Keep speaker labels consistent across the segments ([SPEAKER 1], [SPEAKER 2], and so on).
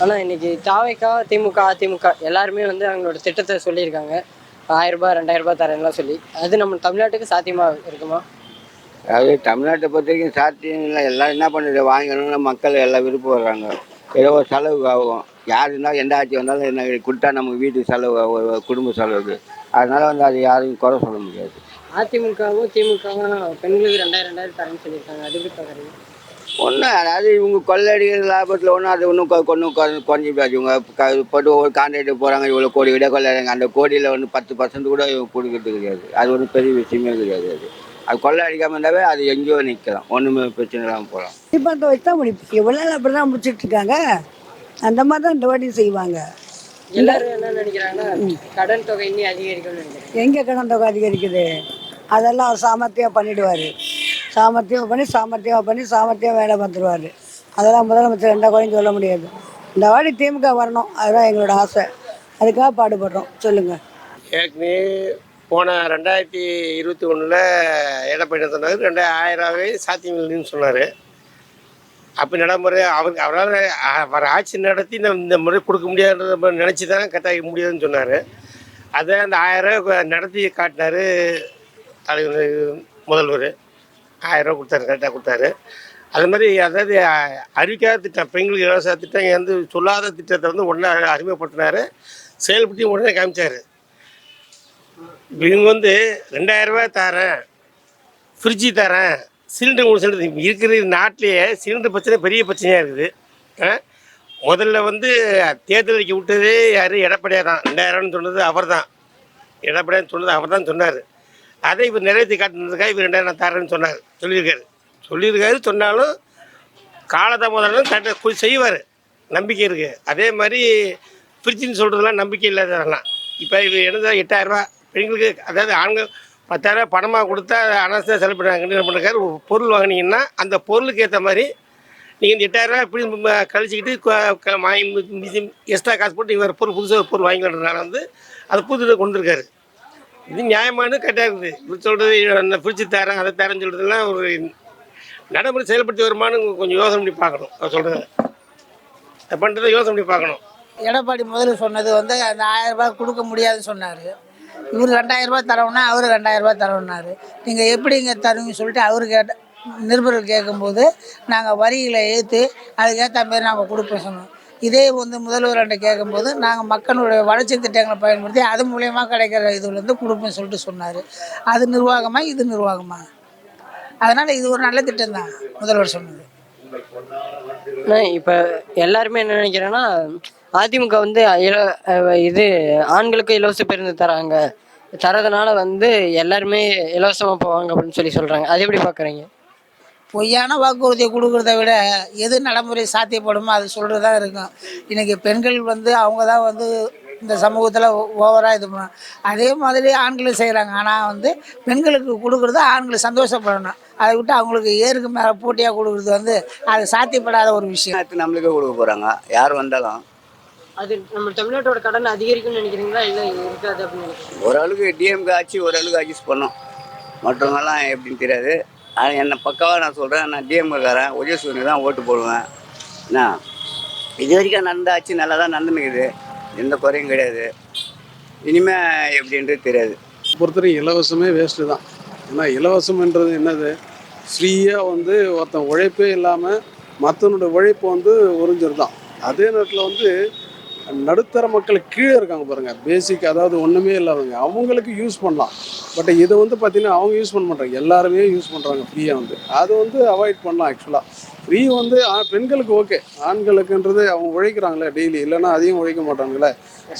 [SPEAKER 1] ஆனால் இன்னைக்கு தாவேக்கா திமுக அதிமுக எல்லாருமே வந்து அவங்களோட திட்டத்தை சொல்லியிருக்காங்க. 1000 2000 தரேன்லாம் சொல்லி, அது நம்ம தமிழ்நாட்டுக்கு சாத்தியமாக இருக்குமா?
[SPEAKER 2] அதாவது தமிழ்நாட்டை பொறுத்த வரைக்கும் சாத்தியம் இல்லை. எல்லாம் என்ன பண்ணுறது, வாங்கணும்னு மக்கள் எல்லாம் விருப்பம் வர்றாங்க. ஏதோ ஒரு செலவுக்கு ஆகும். யார் இருந்தாலும் எந்த ஆட்சி வந்தாலும் என்ன கொடுத்தா நமக்கு வீட்டு செலவு ஒரு குடும்ப செலவுக்கு. அதனால் வந்து அது யாரையும் குறை சொல்ல முடியாது.
[SPEAKER 1] அதிமுகவும் திமுகவும் பெண்களுக்கு 2000 தரேன்னு சொல்லியிருக்காங்க. அது எப்படி பார்க்குறீங்க?
[SPEAKER 2] ஒன்றும் அதாவது இவங்க கொள்ளடிக்கிற லாபத்தில் ஒன்றும் அது ஒன்றும் குறைஞ்சி போயாச்சு. இவங்க போட்டு ஒரு கான்ட்ராக்ட் போகிறாங்க, இவ்வளோ கோடி விட கொள்ளைறாங்க. அந்த கோடியில் ஒன்று 10% கூட இவங்க கொடுக்கறது கிடையாது. அது ஒன்றும் பெரிய விஷயமே கிடையாது. அது கொள்ளை அடிக்காமல் இருந்தாவே அது எங்கேயோ நிற்கலாம், ஒன்றுமே பிரச்சனை இல்லாமல் போகலாம்.
[SPEAKER 3] தீபத்தை வச்சு தான் முடிப்பு. எவ்வளோ நாள் அப்படி தான் முடிச்சுட்டு இருக்காங்க. அந்த மாதிரி தான் இந்த வாட்டி செய்வாங்க.
[SPEAKER 1] எல்லாரும் என்ன நினைக்கிறாங்கன்னா கடன் தொகை இன்னும் அதிகரிக்கும்னு நினைக்கிறேன்.
[SPEAKER 3] எங்கே கடன் தொகை அதிகரிக்குது? அதெல்லாம் அவர் சாமர்த்தியம் பண்ணிடுவார். சாமர்த்தியம் பண்ணி வேலை பார்த்துருவார். அதெல்லாம் முதலமைச்சர் எந்த குறையும் சொல்ல முடியாது. இந்த வாட்டி திமுக வரணும், அதுதான் எங்களோட ஆசை. அதுக்காக பாடுபடுறோம். சொல்லுங்கள்.
[SPEAKER 4] ஏற்கனவே போன 2021 எடப்பாடி சொன்னார் 2000 சாத்தியம் இல்லைன்னு சொன்னார். அப்போ நடைமுறை அவரால் வர ஆட்சி நடத்தி இந்த முறை கொடுக்க முடியாதுன்ற நினச்சி தான் கட்டாய முடியாதுன்னு சொன்னார். அதை அந்த 1000 நடத்தி காட்டினார் தலைவர் முதல்வர். 1000 கொடுத்தாரு, கரெக்டாக கொடுத்தாரு. அது மாதிரி அதாவது அறிவிக்காத திட்டம், பெண்களுக்கு இலவச திட்டம் வந்து சொல்லாத திட்டத்தை வந்து உடனே அறிமுகப்படுத்தினார். செயல்படுத்தி உடனே காமிச்சார். இவங்க வந்து 2000 ரூபாய் தரேன், ஃப்ரிட்ஜு தரேன், சிலிண்டர் 3 சிலிண்டர் இருக்கிற நாட்டிலேயே சிலிண்டர் பிரச்சனை பெரிய பிரச்சனையாக இருக்குது. முதல்ல வந்து தேர்தல் வைக்க விட்டது யார்? எடப்பாடியாக தான். 2000 சொன்னது அவர் தான். எடப்பாடியான்னு சொன்னது அவர் தான் சொன்னார். அதை இவர் நிறைவேற்றி காட்டினதுக்காக இவர் 2000 தரேன்னு சொல்லியிருக்காரு. சொன்னாலும் காலதாமதம் கரெக்டாக செய்வார், நம்பிக்கை இருக்குது. அதே மாதிரி ஃப்ரிட்ஜுன்னு சொல்கிறதுலாம் நம்பிக்கை இல்லாததெல்லாம். இப்போ இவர் என்னது 8000 ரூபா பெண்களுக்கு, அதாவது ஆண்கள் 10,000 பணமாக கொடுத்தா அனாவசியம் செலவு பண்ணுறாங்க. என்ன பண்ணுறாரு, ஒரு பொருள் வாங்கினீங்கன்னா அந்த பொருளுக்கு ஏற்ற மாதிரி நீங்கள் இந்த 8000 ரூபா இப்படி கழிச்சிக்கிட்டு எக்ஸ்ட்ரா காசு போட்டு இவர் புதுசாக ஒரு பொருள் வாங்கிக்கிறதுனால வந்து அது புதுதை கொண்டு இருக்காரு. இது நியாயமானு கரெக்டாக இருக்குது. இப்படி சொல்கிறது ஃப்ரிட்ஜு தரேன் அதை தரேன்னு சொல்கிறதுலாம் ஒரு நடைமுறை செயல்படுத்தி வருமானு கொஞ்சம் யோசனை பண்ணி பார்க்கணும். அவர் சொல்கிறது அதை பண்ணுறதை யோசனை பண்ணி பார்க்கணும்.
[SPEAKER 5] எடப்பாடி முதல்ல சொன்னது வந்து அந்த 1000 ரூபாய் கொடுக்க முடியாதுன்னு சொன்னார். இவர் 2000 ரூபாய் தரவுன்னா அவர் 2000 ரூபாய் தரவுனார். நீங்கள் எப்படிங்க தருவீங்கன்னு சொல்லிட்டு அவர் நிருபர்கள் கேட்கும்போது நாங்கள் வரிகளை ஏற்று அதுக்கேற்ற மாரி நாங்கள் கொடுப்போம் சொன்னோம். இதே வந்து முதல்வர்கிட்ட கேட்கும்போது நாங்கள் மக்களுடைய வளர்ச்சி திட்டங்களை பயன்படுத்தி அது மூலயமா கிடைக்கிற இதுலேருந்து கொடுப்போம்னு சொல்லிட்டு சொன்னார். அது நிர்வாகமா, இது நிர்வாகமா? அதனால் இது ஒரு நல்ல திட்டம் தான் முதல்வர் சொன்னது.
[SPEAKER 1] இப்போ எல்லாருமே என்ன நினைக்கிறேன்னா அதிமுக வந்து இது ஆண்களுக்கு இலவச பேருந்து தரதுனால வந்து எல்லாருமே இலவசமாக போவாங்க அப்படின்னு சொல்கிறாங்க. அது எப்படி பார்க்குறீங்க?
[SPEAKER 5] பொய்யான வாக்குறுதியை கொடுக்குறத விட எது நடைமுறை சாத்தியப்படுமோ அது சொல்கிறது தான் இருக்கும். இன்றைக்கி பெண்கள் வந்து அவங்க தான் வந்து இந்த சமூகத்தில் ஓவராக இது பண்ணணும். அதே மாதிரி ஆண்களும் செய்கிறாங்க. ஆனால் வந்து பெண்களுக்கு கொடுக்குறது ஆண்கள் சந்தோஷப்படணும். அதை விட்டு அவங்களுக்கு ஏருக்கு மேலே போட்டியாக கொடுக்குறது வந்து அது சாத்தியப்படாத ஒரு விஷயம்.
[SPEAKER 2] நம்மளுக்கே கொடுக்க போகிறாங்க யார் வந்தாலும்.
[SPEAKER 1] அது நம்ம தமிழ்நாட்டோட கடன் அதிகரிக்கும்னு நினைக்கிறீங்களா, இல்லை இருக்காது அப்படின்னு நினைக்கிறீங்க?
[SPEAKER 2] ஓரளவுக்கு டிஎம்கே ஆட்சி ஓரளவுக்கு அட்ஜஸ்ட் பண்ணோம். மற்றவங்கெல்லாம் எப்படின்னு தெரியாது. ஆனால் என்னை பக்காவாக நான் சொல்கிறேன், நான் டிஎம்கேக்காரன், உதயசூரியனுக்கு தான் ஓட்டு போடுவேன். என்ன இது வரைக்கும் நடந்த ஆட்சி நல்லா தான் நடந்துனுக்குது, எந்த குறையும் கிடையாது. இனிமேல் எப்படின்றது தெரியாது.
[SPEAKER 6] பொறுத்தவரைக்கும் இலவசமே வேஸ்ட்டு தான். ஏன்னா இலவசம்ன்றது என்னது, ஃப்ரீயாக வந்து ஒருத்தன் உழைப்பே இல்லாமல் மற்றவனுடைய உழைப்பு வந்து உறிஞ்சிருதான். அதே நேரத்தில் வந்து நடுத்தர மக்கள் கீழே இருக்காங்க பாருங்கள், பேசிக் அதாவது ஒன்றுமே இல்லாதவங்க, அவங்களுக்கு யூஸ் பண்ணலாம். பட் இதை வந்து பார்த்திங்கன்னா அவங்க யூஸ் பண்ண மாட்டாங்க, எல்லாருமே யூஸ் பண்ணுறாங்க ஃப்ரீயாக வந்து. அது வந்து அவாய்ட் பண்ணலாம். ஆக்சுவலாக ஃப்ரீ வந்து பெண்களுக்கு ஓகே, ஆண்களுக்குன்றது அவங்க உழைக்கிறாங்களே டெய்லி, இல்லைன்னா அதையும் உழைக்க மாட்டாங்களே.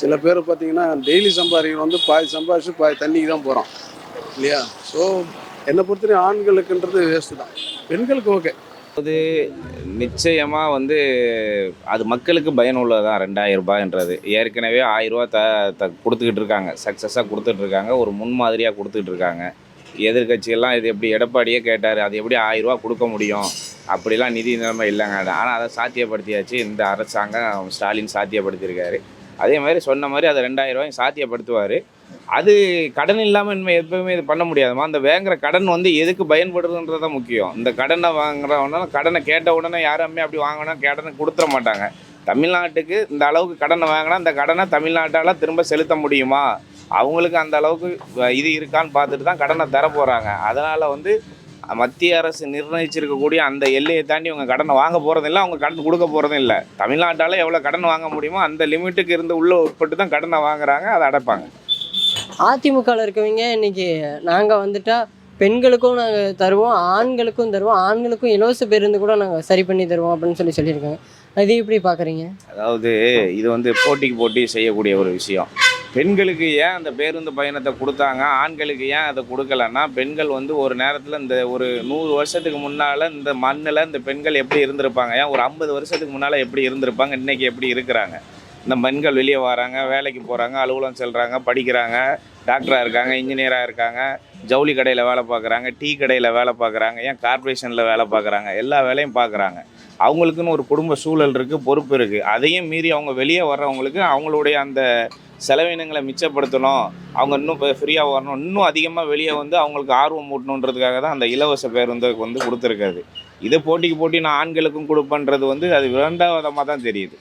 [SPEAKER 6] சில பேர் பார்த்திங்கன்னா டெய்லி சம்பாதிக்கிறவங்க வந்து பாதி சம்பாதிச்சு பாதி தண்ணிக்கு தான் போகிறோம் இல்லையா? ஸோ என்னை பொறுத்தவரைக்கும் ஆண்களுக்குன்றது வேஸ்ட்டு தான், பெண்களுக்கு ஓகே.
[SPEAKER 7] அது நிச்சயமாக வந்து அது மக்களுக்கு பயனுள்ளதான். 2000 ரூபாய்ன்றது ஏற்கனவே 1000 ரூபா கொடுத்துக்கிட்டு இருக்காங்க, சக்ஸஸாக கொடுத்துட்ருக்காங்க, ஒரு முன்மாதிரியாக கொடுத்துக்கிட்டு இருக்காங்க. எதிர்கட்சியெல்லாம் இது எப்படி, எடப்பாடியே கேட்டார் அது எப்படி 1000 ரூபா கொடுக்க முடியும், அப்படிலாம் நிதி நிலைமை இல்லைங்க. ஆனால் அதை சாத்தியப்படுத்தியாச்சு இந்த அரசாங்கம், ஸ்டாலின் சாத்தியப்படுத்தியிருக்காரு. அதே மாதிரி சொன்ன மாதிரி அதை 2000 ரூபாயும் சாத்தியப்படுத்துவார். அது கடன் இல்லாமல் இனிமேல் எப்பவுமே இது பண்ண முடியாதுமா. அந்த வாங்குற கடன் வந்து எதுக்கு பயன்படுதுன்றது தான் முக்கியம். இந்த கடனை வாங்குறவனால கடனை கேட்ட உடனே யாருமே அப்படி வாங்கினா கடனை கொடுத்துட மாட்டாங்க. தமிழ்நாட்டுக்கு இந்த அளவுக்கு கடனை வாங்கினா இந்த கடனை தமிழ்நாட்டால் திரும்ப செலுத்த முடியுமா, அவங்களுக்கு அந்த அளவுக்கு இது இருக்கான்னு பார்த்துட்டு தான் கடனை தர போகிறாங்க. அதனால் வந்து மத்திய அரசு நிர்ணயிச்சிருக்கக்கூடிய அந்த எல்லையை தாண்டி அவங்க கடனை வாங்க போகிறதும் இல்லை, அவங்க கடன் கொடுக்க போகிறதும் இல்லை. தமிழ்நாட்டால் எவ்வளோ கடன் வாங்க முடியுமோ அந்த லிமிட்டுக்கு இருந்து உள்ளே உட்பட்டு தான் கடனை வாங்குறாங்க, அதை அடைப்பாங்க.
[SPEAKER 1] அதிமுகவில் இருக்கவங்க இன்னைக்கு நாங்கள் வந்துட்டா பெண்களுக்கும் நாங்கள் தருவோம், ஆண்களுக்கும் தருவோம், ஆண்களுக்கும் இலவச பேருந்து கூட நாங்கள் சரி பண்ணி தருவோம் அப்படின்னு சொல்லியிருக்காங்க. அது எப்படி பார்க்குறீங்க?
[SPEAKER 7] அதாவது இது வந்து போட்டிக்கு போட்டி செய்யக்கூடிய ஒரு விஷயம். பெண்களுக்கு ஏன் அந்த பேருந்து பயணத்தை கொடுத்தாங்க, ஆண்களுக்கு ஏன் அதை கொடுக்கலன்னா, பெண்கள் வந்து ஒரு நேரத்தில் இந்த ஒரு 100 வருஷத்துக்கு முன்னால் இந்த மண்ணில் இந்த பெண்கள் எப்படி இருந்திருப்பாங்க, ஏன் ஒரு 50 வருஷத்துக்கு முன்னால் எப்படி இருந்திருப்பாங்க, இன்றைக்கி எப்படி இருக்கிறாங்க. இந்த பெண்கள் வெளியே வராங்க, வேலைக்கு போகிறாங்க, அலுவலகம் செல்கிறாங்க, படிக்கிறாங்க, டாக்டராக இருக்காங்க, இன்ஜினியராக இருக்காங்க, ஜவுளி கடையில் வேலை பார்க்குறாங்க, டீ கடையில் வேலை பார்க்குறாங்க, ஏன் கார்ப்பரேஷனில் வேலை பார்க்குறாங்க, எல்லா வேலையும் பார்க்குறாங்க. அவங்களுக்குன்னு ஒரு குடும்ப சூழல் இருக்குது, பொறுப்பு இருக்குது. அதையும் மீறி அவங்க வெளியே வர்றவங்களுக்கு அவங்களுடைய அந்த செலவினங்களை மிச்சப்படுத்தணும், அவங்க இன்னும் இப்போ ஃப்ரீயாக வரணும், இன்னும் அதிகமாக வெளியே வந்து அவங்களுக்கு ஆர்வம் ஊட்டணுன்றதுக்காக தான் அந்த இலவச பேருந்துக்கு வந்து கொடுத்துருக்காது. இதை போட்டிக்கு போட்டி நான் ஆண்களுக்கும் கொடுப்பேன்றது வந்து அது இரண்டாவதமாக தான் தெரியுது.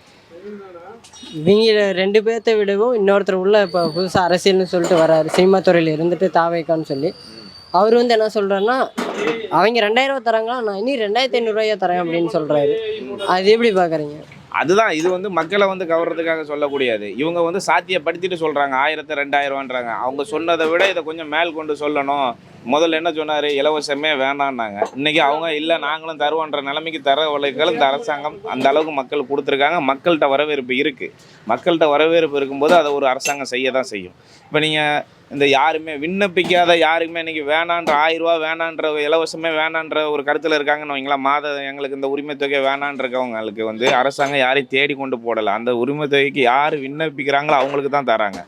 [SPEAKER 1] இவங்க 2 பேர்த்த விடவும் இன்னொருத்தர் உள்ள இப்போ புதுசாக அரசியல்னு சொல்லிட்டு வராரு, சினிமா துறையில் இருந்துட்டு தாவேக்கான்னு சொல்லி. அவர் வந்து என்ன சொல்கிறாருன்னா, அவங்க 2000 ரூபா தராங்களா, நான் இனி 2500 ரூபாயா தரேன் அப்படின்னு சொல்கிறாரு. அது எப்படி பார்க்குறீங்க?
[SPEAKER 7] அதுதான் இது வந்து மக்களை வந்து கவர்றதுக்காக சொல்லக்கூடியது. இவங்க வந்து சாத்தியப்படுத்திட்டு சொல்கிறாங்க 1000 2000ன்றாங்க. அவங்க சொன்னதை விட இதை கொஞ்சம் மேல் கொண்டு சொல்லணும். முதல்ல என்ன சொன்னார், இலவசமே வேணான்னாங்க. இன்றைக்கி அவங்க இல்லை நாங்களும் தருவோன்ற நிலைமைக்கு தரவழைகள் இந்த அரசாங்கம் அந்த அளவுக்கு மக்கள் கொடுத்துருக்காங்க. மக்கள்கிட்ட வரவேற்பு இருக்குது. மக்கள்கிட்ட வரவேற்பு இருக்கும்போது அதை ஒரு அரசாங்கம் செய்ய தான் செய்யும். இப்போ நீங்கள் இந்த யாருமே விண்ணப்பிக்காத யாருக்குமே இன்றைக்கி வேணான்ற 1000 ரூபா வேணான்ற இலவசமே வேணான்ற ஒரு கருத்தில் இருக்காங்கன்னு வைங்களா. எங்களுக்கு இந்த உரிமை தொகை வேணான்றவங்களுக்கு வந்து அரசாங்கம் யாரையும் தேடி கொண்டு போடலை. அந்த உரிமை தொகைக்கு யார் விண்ணப்பிக்கிறாங்களோ அவங்களுக்கு தான் தராங்க.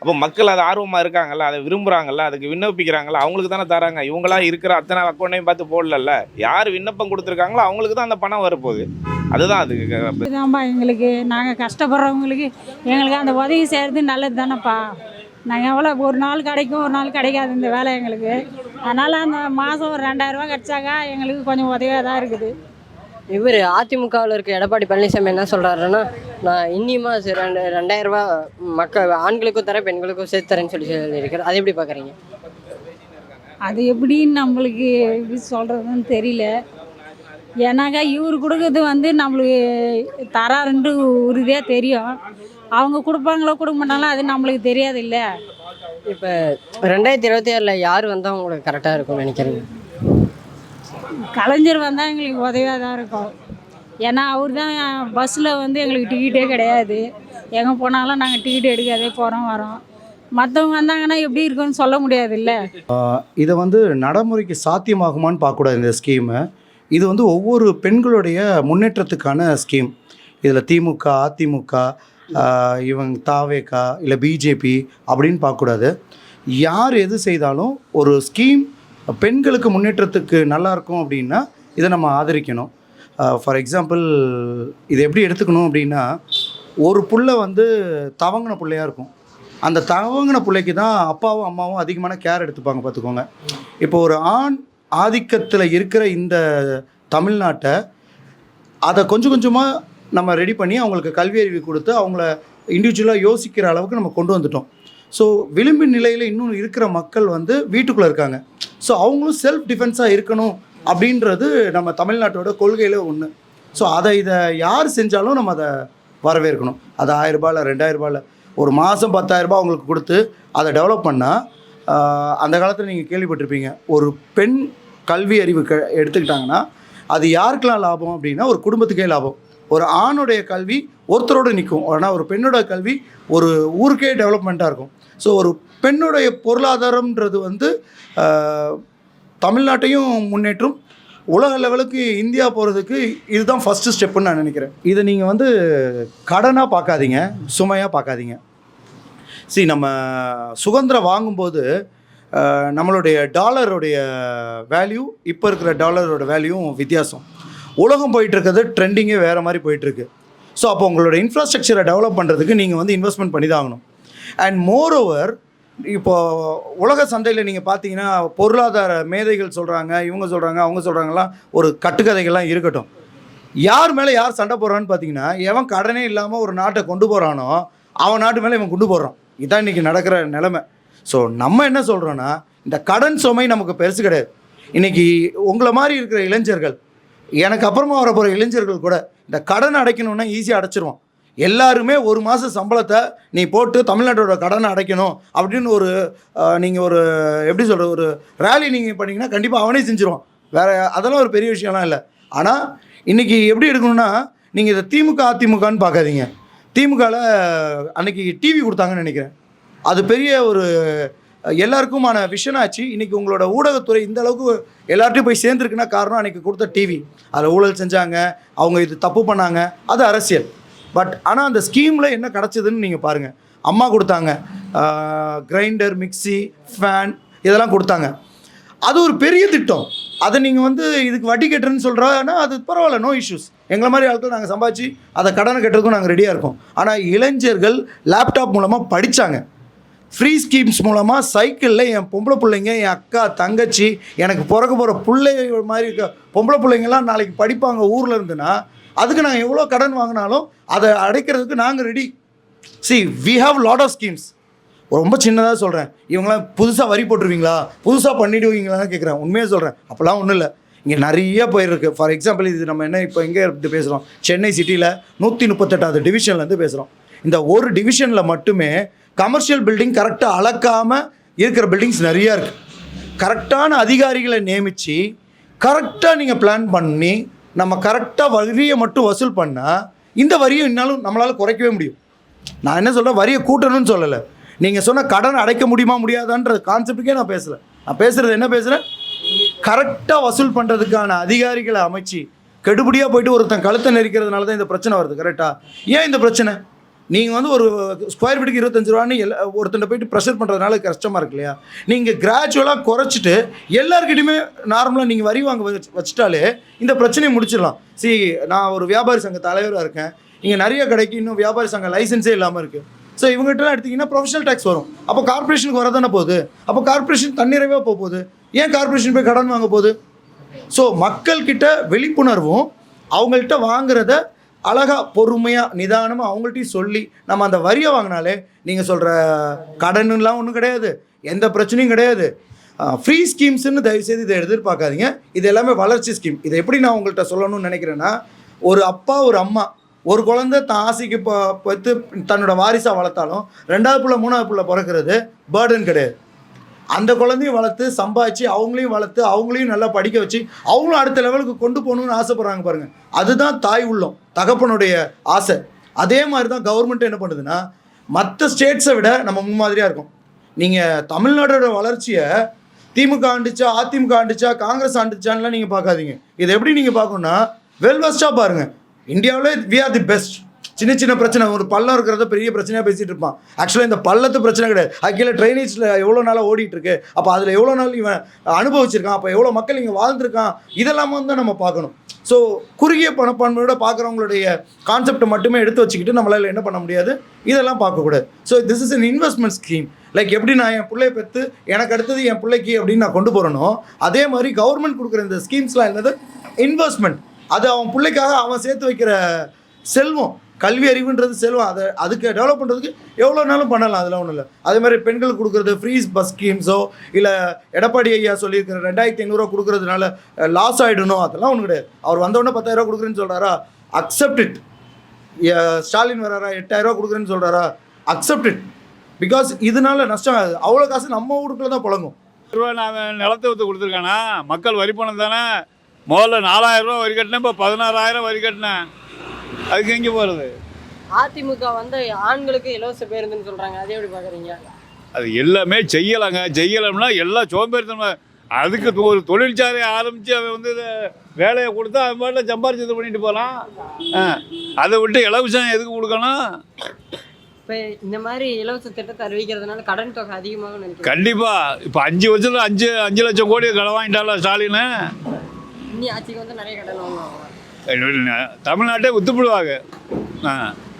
[SPEAKER 7] அப்போ மக்கள் அது ஆர்வமாக இருக்காங்கல்ல, அதை விரும்புகிறாங்கல்ல, அதுக்கு விண்ணப்பிக்கிறாங்களா, அவங்களுக்கு தானே தராங்க. இவங்களாம் இருக்கிற அத்தனை அக்கௌண்ட்டையும் பார்த்து போடலல்ல, யார் விண்ணப்பம் கொடுத்துருக்காங்களோ அவங்களுக்கு தான் அந்த பணம் வரப்போகுது. அதுதான் அதுக்கு
[SPEAKER 8] இதுதான்ப்பா எங்களுக்கு, நாங்கள் கஷ்டப்படுறவங்களுக்கு எங்களுக்கு அந்த உதவி செய்கிறது நல்லது தானேப்பா. நாங்கள் எவ்வளோ ஒரு நாள் கிடைக்கும் ஒரு நாள் கிடைக்காது இந்த வேலை எங்களுக்கு. அதனால் அந்த மாதம் ஒரு 2000 ரூபா கிடச்சாக்கா எங்களுக்கு கொஞ்சம் உதவியாக தான் இருக்குது.
[SPEAKER 1] இவர் அதிமுகவில் இருக்க எடப்பாடி பழனிசாமி என்ன சொல்கிறாருன்னா, நான் இன்னியுமா 2000 ரூபா ஆண்களுக்கும் தரேன் பெண்களுக்கும் சேர்த்து தரேன்னு சொல்லியிருக்காரு. அது எப்படி பார்க்குறீங்க?
[SPEAKER 8] அது எப்படின்னு நம்மளுக்கு எப்படி சொல்கிறதுன்னு தெரியல. ஏன்னாக்கா இவர் கொடுக்குறது வந்து நம்மளுக்கு தராருன்ட்டு உறுதியாக தெரியும். அவங்க கொடுப்பாங்களோ கொடுக்க மாட்டாங்களோ அது நம்மளுக்கு தெரியாது இல்லை.
[SPEAKER 1] இப்போ 2026 யார் வந்தால் உங்களுக்கு கரெக்டாக இருக்கும்னு நினைக்கிறீங்க?
[SPEAKER 8] கலைஞர் வந்தால் எங்களுக்கு உதவியாக தான் இருக்கும். ஏன்னா அவர் தான் பஸ்ஸில் வந்து எங்களுக்கு டிக்கெட்டே கிடையாது. எங்கே போனாலும் நாங்கள் டிக்கெட் எடுக்காதே போகிறோம் வரோம். மற்றவங்க வந்தாங்கன்னா எப்படி இருக்குன்னு சொல்ல முடியாது இல்லை.
[SPEAKER 9] இதை வந்து நடைமுறைக்கு சாத்தியமாகுமான்னு பார்க்கக்கூடாது இந்த ஸ்கீமு. இது வந்து ஒவ்வொரு பெண்களுடைய முன்னேற்றத்துக்கான ஸ்கீம். இதில் திமுக, அதிமுக, இவங்க தாவேக்கா இல்லை பிஜேபி அப்படின்னு பார்க்கக்கூடாது. யார் எது செய்தாலும் ஒரு ஸ்கீம் பெண்களுக்கு முன்னேற்றத்துக்கு நல்லாயிருக்கும் அப்படின்னா இதை நம்ம ஆதரிக்கணும். ஃபார் எக்ஸாம்பிள் இதை எப்படி எடுத்துக்கணும் அப்படின்னா, ஒரு புள்ள வந்து தவங்கின பிள்ளையாக இருக்கும். அந்த தவங்கின பிள்ளைக்கு தான் அப்பாவும் அம்மாவும் அதிகமான கேர் எடுத்துப்பாங்க பார்த்துக்கோங்க. இப்போ ஒரு ஆண் ஆதிக்கத்தில் இருக்கிற இந்த தமிழ்நாட்டை அதை கொஞ்சம் கொஞ்சமாக நம்ம ரெடி பண்ணி அவங்களுக்கு கல்வி அறிவு கொடுத்து அவங்கள இண்டிவிஜுவலாக யோசிக்கிற அளவுக்கு நம்ம கொண்டு வந்துட்டோம். ஸோ விளிம்பின் நிலையில் இன்னும் இருக்கிற மக்கள் வந்து வீட்டுக்குள்ளே இருக்காங்க. ஸோ அவங்களும் செல்ஃப் டிஃபென்ஸாக இருக்கணும் அப்படின்றது நம்ம தமிழ்நாட்டோட கொள்கையில் ஒன்று. ஸோ இதை யார் செஞ்சாலும் நம்ம அதை வரவேற்கணும். அது 1000 ரூபாயில் 2000 ரூபாயில் ஒரு மாதம் 10,000 ரூபாய் அவங்களுக்கு கொடுத்து அதை டெவலப் பண்ணால், அந்த காலத்தில் நீங்கள் கேள்விப்பட்டிருப்பீங்க, ஒரு பெண் கல்வி அறிவு எடுத்துக்கிட்டாங்கன்னா அது யாருக்கெல்லாம் லாபம் அப்படின்னா ஒரு குடும்பத்துக்கே லாபம். ஒரு ஆணுடைய கல்வி ஒருத்தரோடு நிற்கும், ஆனால் ஒரு பெண்ணோட கல்வி ஒரு ஊருக்கே டெவலப்மெண்ட்டாக இருக்கும். ஸோ ஒரு பெண்ணுடைய பொருளாதாரம்ன்றது வந்து தமிழ்நாட்டையும் முன்னேற்றும், உலக லெவலுக்கு இந்தியா போகிறதுக்கு இதுதான் ஃபஸ்ட்டு ஸ்டெப்புன்னு நான் நினைக்கிறேன். இதை நீங்கள் வந்து கடனாக பார்க்காதீங்க, சுமையாக பார்க்காதீங்க. நம்ம சுதந்திரம் வாங்கும்போது நம்மளுடைய டாலருடைய வேல்யூ இப்போ இருக்கிற டாலரோட வேல்யூவும் வித்தியாசம். உலகம் போயிட்டுருக்கிறது ட்ரெண்டிங்கே வேறு மாதிரி போயிட்டுருக்கு. ஸோ அப்போ உங்களோட இன்ஃப்ராஸ்ட்ரக்சரை டெவலப் பண்ணுறதுக்கு நீங்கள் வந்து இன்வெஸ்ட்மெண்ட் பண்ணி தான் ஆகணும். அண்ட் மோரோவர் இப்போது உலக சந்தையில் நீங்கள் பார்த்தீங்கன்னா பொருளாதார மேதைகள் சொல்கிறாங்க, இவங்க சொல்கிறாங்க, அவங்க சொல்கிறாங்கலாம் ஒரு கட்டுக்கதைகள்லாம் இருக்கட்டும். யார் மேலே யார் சண்டை போடுறான்னு பார்த்தீங்கன்னா, எவன் கடனே இல்லாமல் ஒரு நாட்டை கொண்டு போகிறானோ அவன் நாட்டு மேலே இவன் கொண்டு போடுறான். இதுதான் இன்றைக்கி நடக்கிற நிலைமை. ஸோ நம்ம என்ன சொல்கிறோன்னா, இந்த கடன் சுமை நமக்கு பெருசு கிடையாது. இன்றைக்கி உங்களை மாதிரி இருக்கிற இளைஞர்கள், எனக்கு அப்புறமா வர போகிற இளைஞர்கள் கூட இந்த கடன் அடைக்கணுன்னா ஈஸியாக அடைச்சிருவான். எல்லாருமே ஒரு மாத சம்பளத்தை நீ போட்டு தமிழ்நாட்டோட கடனை அடைக்கணும் அப்படின்னு ஒரு நீங்கள் ஒரு எப்படி சொல்கிற ஒரு ரேலி நீங்கள் பண்ணிங்கன்னா கண்டிப்பாக அவனே செஞ்சுருவான். வேறு அதெல்லாம் ஒரு பெரிய விஷயம்லாம் இல்லை. ஆனால் இன்றைக்கி எப்படி எடுக்கணும்னா, நீங்கள் இதை திமுக அதிமுகன்னு பார்க்காதீங்க. திமுகவில் அன்றைக்கி டிவி கொடுத்தாங்கன்னு நினைக்கிறேன். அது பெரிய ஒரு எல்லாருக்குமான விஷனாச்சு. இன்றைக்கி உங்களோட ஊடகத்துறை இந்த அளவுக்கு எல்லார்ட்டையும் போய் சேர்ந்துருக்குன்னா காரணம் அன்றைக்கி கொடுத்த டிவி. அதில் ஊழல் செஞ்சாங்க, அவங்க இது தப்பு பண்ணாங்க, அது அரசியல். பட் ஆனால் அந்த ஸ்கீமில் என்ன கிடச்சிதுன்னு நீங்கள் பாருங்கள். அம்மா கொடுத்தாங்க, கிரைண்டர், மிக்சி, ஃபேன் இதெல்லாம் கொடுத்தாங்க. அது ஒரு பெரிய திட்டம். அதை நீங்கள் வந்து இதுக்கு வட்டி கட்டுறேன்னு சொல்கிறோன்னா அது பரவாயில்ல, நோ இஷ்யூஸ். எங்களை மாதிரி ஆட்கள் நாங்கள் சம்பாதிச்சு அதை கடனை கட்டுறதுக்கும் நாங்கள் ரெடியாக இருக்கோம். ஆனால் இளைஞர்கள் லேப்டாப் மூலமாக படித்தாங்க. ஃப்ரீ ஸ்கீம்ஸ் மூலமாக சைக்கிளில் என் பொம்பளை பிள்ளைங்க, என் அக்கா, தங்கச்சி, எனக்கு பிறக்க போகிற பிள்ளை மாதிரி இருக்க பொம்பளை பிள்ளைங்கள்லாம் நாளைக்கு படிப்பாங்க ஊரில் இருந்துன்னா, அதுக்கு நாங்கள் எவ்வளோ கடன் வாங்கினாலும் அதை அடைக்கிறதுக்கு நாங்கள் ready. we have lot of schemes. ரொம்ப சின்னதாக சொல்கிறேன். இவங்களாம் புதுசாக வரி போட்டுருவீங்களா, புதுசாக பண்ணிவிடுவீங்களான்னு கேட்குறேன். உண்மையாக சொல்கிறேன், அப்போல்லாம் ஒன்றும் இல்லை. இங்கே நிறைய போயிருக்கு. ஃபார் எக்ஸாம்பிள், இது நம்ம என்ன இப்போ எங்கே இருந்து பேசுகிறோம், சென்னை சிட்டியில் 138வது டிவிஷன்லேருந்து பேசுகிறோம். இந்த ஒரு டிவிஷனில் மட்டுமே கமர்ஷியல் பில்டிங் கரெக்டாக அளக்காமல் இருக்கிற பில்டிங்ஸ் நிறையா இருக்குது. கரெக்டான அதிகாரிகளை நியமித்து கரெக்டாக நீங்கள் பிளான் பண்ணி நம்ம கரெக்டாக வரியை மட்டும் வசூல் பண்ணால் இந்த வரியை இன்னும் நம்மளால் குறைக்கவே முடியும். நான் என்ன சொல்கிறேன், வரியை கூட்டணும்னு சொல்லலை. நீங்கள் சொன்ன கடன் அடைக்க முடியுமா முடியாதான்ற கான்செப்டுக்கே நான் பேசலை. நான் பேசுகிறது என்ன பேசுகிறேன், கரெக்டாக வசூல் பண்ணுறதுக்கான அதிகாரிகளை அமைச்சு கெடுபடியாக போயிட்டு ஒருத்தன் கழுத்தை நெரிக்கிறதுனால தான் இந்த பிரச்சனை வருது. கரெக்டாக? ஏன் இந்த பிரச்சனை? நீங்கள் வந்து ஒரு ஸ்கொயர் ஃபீட்டுக்கு 25 ரூபான்னு ஒருத்தன் போயிட்டு ப்ரெஷர் பண்ணுறதுனால கஷ்டமாக இருக்கு இல்லையா? நீங்கள் கிராஜுவலாக குறைச்சிட்டு எல்லாருக்கிட்டையுமே நார்மலாக நீங்கள் வரி வாங்க வச்சுட்டாலே இந்த பிரச்சனையை முடிச்சிடலாம். நான் ஒரு வியாபாரி சங்க தலைவராக இருக்கேன். இங்கே நிறைய கடைக்கு இன்னும் வியாபாரி சங்க லைசன்ஸே இல்லாமல் இருக்குது. ஸோ இவங்ககிட்டலாம் எடுத்திங்கன்னா ப்ரொஃபஷனல் டேக்ஸ் வரும். அப்போ கார்பரேஷனுக்கு வர தானே போகுது. அப்போ கார்பரேஷன் தன்னிறைவாக போகுது. ஏன் கார்பரேஷன் போய் கடன் வாங்க போகுது? ஸோ மக்கள்கிட்ட விழிப்புணர்வும் அவங்கள்ட்ட வாங்குறத அழகாக பொறுமையாக நிதானமாக அவங்கள்ட்டையும் சொல்லி நம்ம அந்த வரியை வாங்கினாலே நீங்கள் சொல்கிற கடனுலாம் ஒன்றும் கிடையாது, எந்த பிரச்சனையும் கிடையாது. ஃப்ரீ ஸ்கீம்ஸ்ன்னு தயவுசெய்து இதை எதிர்பார்க்காதீங்க. இது எல்லாமே வளர்ச்சி ஸ்கீம். இதை எப்படி நான் உங்கள்கிட்ட சொல்லணும்னு நினைக்கிறேன்னா, ஒரு அப்பா ஒரு அம்மா ஒரு குழந்தை தான் ஆசைக்கு பார்த்து தன்னோட வாரிசாக வளர்த்தாலும் 2வது பிள்ளை 3வது பிள்ளை பிறக்கிறது பேர்டன் கிடையாது. அந்த குழந்தையும் வளர்த்து சம்பாதிச்சு அவங்களையும் வளர்த்து அவங்களையும் நல்லா படிக்க வச்சு அவங்களும் அடுத்த லெவலுக்கு கொண்டு போகணுன்னு ஆசைப்படுறாங்க பாருங்கள். அதுதான் தாய் உள்ளம், தகப்பனுடைய ஆசை. அதே மாதிரி தான் கவர்மெண்ட் என்ன பண்ணுதுன்னா, மற்ற ஸ்டேட்ஸை விட நம்ம முன்மாதிரியாக இருக்கும். நீங்கள் தமிழ்நாட்டோட வளர்ச்சியை திமுக ஆண்டுச்சா அதிமுக ஆண்டுச்சா காங்கிரஸ் ஆண்டுச்சான்லாம் நீங்கள் பார்க்காதீங்க. இதை எப்படி நீங்கள் பார்க்கணுன்னா வெல்வெஸ்ட்டாக பாருங்கள். இந்தியாவில் வி ஆர் தி பெஸ்ட். சின்ன சின்ன பிரச்சனை, ஒரு பள்ளம் இருக்கிறத பெரிய பிரச்சனையாக பேசிகிட்டு இருப்பான். ஆக்சுவலாக இந்த பள்ளத்து பிரச்சனை கிடையாது. கீழே ட்ரைனேஜில் எவ்வளோ நாளாக ஓடிட்டுருக்கு, அப்போ அதில் எவ்வளோ நாள் இவன் அனுபவிச்சிருக்கான், அப்போ எவ்வளோ மக்கள் இங்கே வாழ்ந்துருக்கான், இதெல்லாம் தான் நம்ம பார்க்கணும். ஸோ குறுகிய பணப்பான்மையோட பார்க்குறவங்களுடைய கான்செப்டை மட்டுமே எடுத்து வச்சுக்கிட்டு நம்மளால் என்ன பண்ண முடியாது, இதெல்லாம் பார்க்கக்கூடாது. So this is an investment scheme. Like எப்படி நான் என் பிள்ளையை பெற்று எனக்கு அடுத்தது என் பிள்ளைக்கு அப்படின்னு நான் கொண்டு போகிறேனோ, அதே மாதிரி கவர்மெண்ட் கொடுக்குற இந்த ஸ்கீம்ஸ்லாம் என்னது, இன்வெஸ்ட்மெண்ட். அது அவன் பிள்ளைக்காக அவன் சேர்த்து வைக்கிற செல்வம். கல்வி அறிவுன்றது செல்வம். அதுக்கு டெவலப் பண்ணுறதுக்கு எவ்வளோ நாளும் பண்ணலாம், அதெல்லாம் ஒன்றும் இல்லை. அதே மாதிரி பெண்களுக்கு கொடுக்குறது ஃப்ரீ பஸ் ஸ்கீம்ஸோ இல்லை எடப்பாடி ஐயா சொல்லியிருக்கிற 2500 கொடுக்குறதுனால லாஸ் ஆகிடணும், அதெல்லாம் ஒன்றும் கிடையாது. அவர் வந்தோடனே 10,000 கொடுக்குறேன்னு சொல்கிறாரா, அக்செப்ட் இட். ஸ்டாலின் வராரா 8,000 கொடுக்குறேன்னு சொல்கிறாரா, அக்செப்ட் இட். பிகாஸ் இதனால நஷ்டம் ஆகுது. அவ்வளோ காசு நம்ம வீட்டுக்குள்ள தான் புழங்கும்.
[SPEAKER 10] நான் நிலத்தை விற்று கொடுத்துருக்கானா, மக்கள் வரி பணம் தானே. முதல்ல 4,000 ரூபா வரி கட்டினேன், இப்போ 16,000 வரி கட்டினேன். அதுக்கு எங்கே போகிறது?
[SPEAKER 1] அதிமுக வந்து ஆண்களுக்கு இலவச பேருந்துன்னு சொல்கிறாங்க, அதே எப்படி பார்க்குறீங்க?
[SPEAKER 10] அது எல்லாமே செய்யலாங்க. செய்யலாம்னா எல்லாம் சோம்பேறித்தனம். அதுக்கு ஒரு தொழிற்சாலை ஆரம்பித்து அவன் வந்து வேலையை கொடுத்தா அவன் பாட்டில் சம்பாரிச்சு இது பண்ணிட்டு போகலாம். அதை விட்டு இலவசம் எதுக்கு கொடுக்கணும்?
[SPEAKER 1] இப்போ இந்த மாதிரி இலவச திட்டத்தை அறிவிக்கிறதுனால கடன் தொகை அதிகமாக நினைக்கிறேன்.
[SPEAKER 10] கண்டிப்பாக. இப்போ 5 வருஷத்தில் 5 லட்சம் கோடி கடன் வாங்கிட்டால ஸ்டாலின்.
[SPEAKER 1] இன்னி ஆட்சிக்கு வந்து நிறைய கடன் வாங்குவாங்க.
[SPEAKER 10] தமிழ்நாட்டே வித்துப்பிடுவாங்க.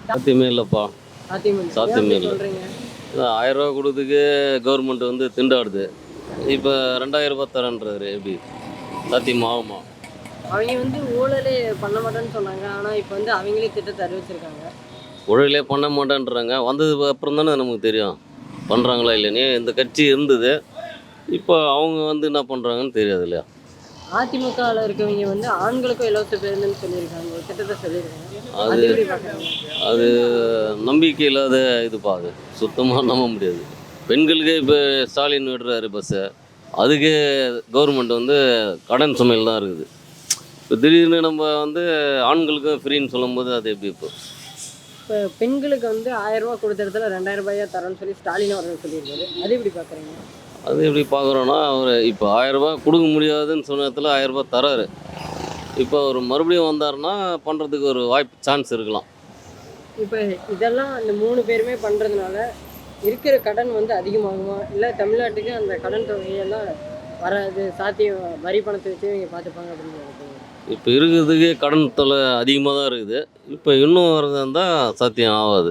[SPEAKER 11] சாத்தியமே இல்லைப்பா, சாத்தியமே இல்லை. 1000 ரூபா கொடுத்துக்கு கவர்மெண்ட் வந்து திண்டாடுது. இப்போ 2000 ரூபா தரேன்றாரு, எப்படி சாத்தியமாகுமா?
[SPEAKER 1] அவங்க வந்து ஊழலே பண்ண மாட்டேன்னு சொன்னாங்க. ஆனால் இப்போ வந்து அவங்களே திட்டத்தை அறிவிச்சிருக்காங்க.
[SPEAKER 11] ஊழலே பண்ண மாட்டேன்றாங்க. வந்தது அப்புறம் தானே நமக்கு தெரியும் பண்ணுறாங்களா இல்லைன்னு. இந்த கட்சி இருந்தது, இப்போ அவங்க வந்து என்ன பண்ணுறாங்கன்னு தெரியாது இல்லையா.
[SPEAKER 1] அதிமுகவில் இருக்கவங்க வந்து ஆண்களுக்கும் இலவச பேருந்துன்னு சொல்லியிருக்காங்க, ஒரு திட்டத்தை சொல்லியிருக்காங்க. அது
[SPEAKER 11] அது
[SPEAKER 1] எப்படி பார்க்குறாங்க?
[SPEAKER 11] அது நம்பிக்கை இல்லாத இதுப்பா, அது சுத்தமாக நம்ப முடியாது. பெண்களுக்கே இப்போ ஸ்டாலின் விடுறாரு பஸ்ஸை, அதுக்கே கவர்மெண்ட் வந்து கடன் சுமையில் தான் இருக்குது. இப்போ திடீர்னு நம்ம வந்து ஆண்களுக்கும் ஃப்ரீன்னு சொல்லும்போது அது எப்படி இப்போ?
[SPEAKER 1] இப்போ பெண்களுக்கு வந்து 1000 ரூபா கொடுத்த இடத்துல 2000 ரூபாயா தரேன்னு சொல்லி ஸ்டாலின் அவர்கள் சொல்லியிருக்காரு. அது எப்படி பார்க்குறீங்க?
[SPEAKER 11] அது எப்படி பார்க்குறோன்னா, அவர் இப்போ 1000 ரூபா கொடுக்க முடியாதுன்னு சொன்ன இடத்துல 1000 ரூபா தராரு. இப்போ அவர் மறுபடியும் வந்தாருன்னா பண்ணுறதுக்கு ஒரு வாய்ப்பு சான்ஸ் இருக்கலாம்.
[SPEAKER 1] இப்போ இதெல்லாம் அந்த 3 பேருமே பண்ணுறதுனால இருக்கிற கடன் வந்து அதிகமாகுமா, இல்லை தமிழ்நாட்டுக்கு அந்த கடன் தொகையெல்லாம் வராது, சாத்தியம் வரி பணத்தை வச்சு இவங்க பார்த்துப்பாங்க அப்படின்னு நினைக்கிறீங்க?
[SPEAKER 11] இப்போ இருக்கிறதுக்கே கடன் தொல்லை அதிகமாக தான் இருக்குது. இப்போ இன்னும் வரதா இருந்தால் சாத்தியம் ஆகாது.